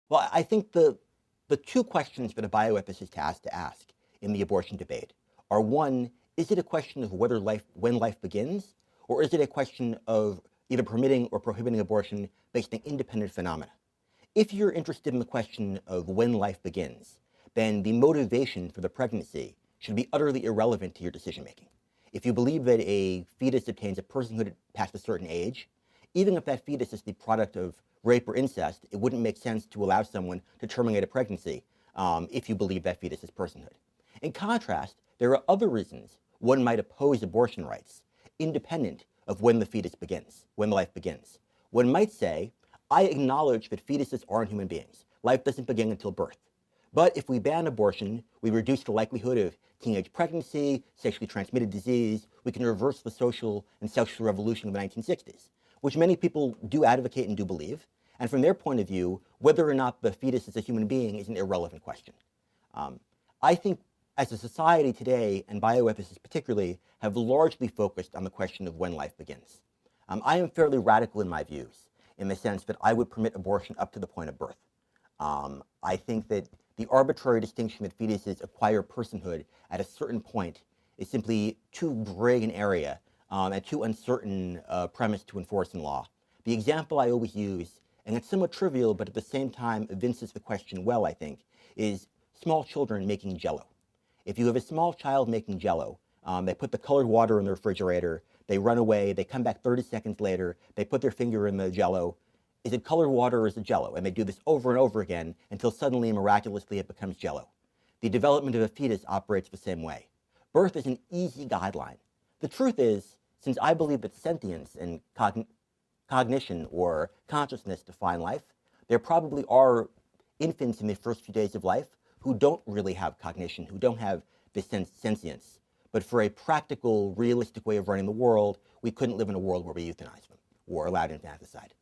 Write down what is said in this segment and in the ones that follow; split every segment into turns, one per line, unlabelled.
Well, I think the two questions that a bioethicist has to ask in the abortion debate are, one, is it a question of when life begins, or is it a question of either permitting or prohibiting abortion based on independent phenomena? If you're interested in the question of when life begins, then the motivation for the pregnancy should be utterly irrelevant to your decision making. If you believe that a fetus attains a personhood past a certain age, even if that fetus is the product of rape or incest, it wouldn't make sense to allow someone to terminate a pregnancy if you believe that fetus is personhood. In contrast, there are other reasons one might oppose abortion rights, independent of when the fetus begins, when life begins. One might say, I acknowledge that fetuses aren't human beings. Life doesn't begin until birth. But if we ban abortion, we reduce the likelihood of teenage pregnancy, sexually transmitted disease. We can reverse the social and sexual revolution of the 1960s, which many people do advocate and do believe. And from their point of view, whether or not the fetus is a human being is an irrelevant question. I think as a society today, and bioethicists particularly, have largely focused on the question of when life begins. I am fairly radical in my views, in the sense that I would permit abortion up to the point of birth. I think that the arbitrary distinction that fetuses acquire personhood at a certain point is simply too gray an area and too uncertain a premise to enforce in law. The example I always use, and it's somewhat trivial, but at the same time evinces the question well, I think, is small children making Jell-O. If you have a small child making Jell-O, they put the colored water in the refrigerator, they run away, they come back 30 seconds later, they put their finger in the Jell-O. Is it colored water or is it Jell-O? And they do this over and over again until suddenly, miraculously, it becomes Jell-O. The development of a fetus operates the same way. Birth is an easy guideline. The truth is, since I believe that sentience and cognition or consciousness define life, there probably are infants in the first few days of life who don't really have cognition, who don't have this sentience. But for a practical, realistic way of running the world, we couldn't live in a world where we euthanize them or allowed infanticide.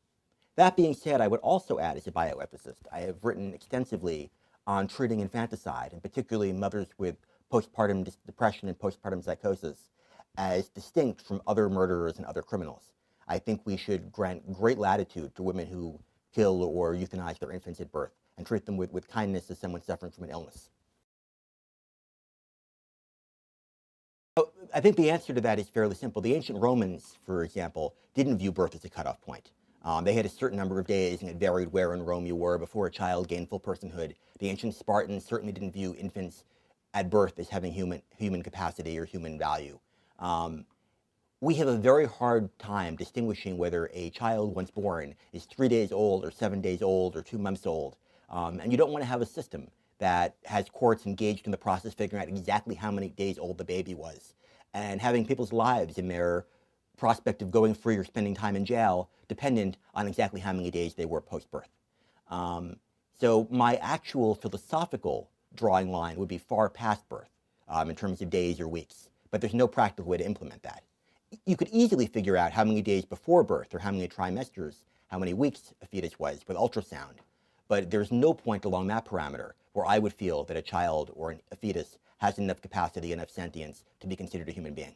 That being said, I would also add, as a bioethicist, I have written extensively on treating infanticide, and particularly mothers with postpartum depression and postpartum psychosis, as distinct from other murderers and other criminals. I think we should grant great latitude to women who kill or euthanize their infants at birth and treat them with kindness as someone suffering from an illness. I think the answer to that is fairly simple. The ancient Romans, for example, didn't view birth as a cutoff point. They had a certain number of days, and it varied where in Rome you were before a child gained full personhood. The ancient Spartans certainly didn't view infants at birth as having human capacity or human value. We have a very hard time distinguishing whether a child once born is 3 days old or 7 days old or 2 months old. And you don't want to have a system that has courts engaged in the process figuring out exactly how many days old the baby was, and having people's lives and their prospect of going free or spending time in jail dependent on exactly how many days they were post-birth. So my actual philosophical drawing line would be far past birth in terms of days or weeks, but there's no practical way to implement that. You could easily figure out how many days before birth or how many trimesters, how many weeks a fetus was with ultrasound, but there's no point along that parameter where I would feel that a child or a fetus has enough capacity, enough sentience to be considered a human being.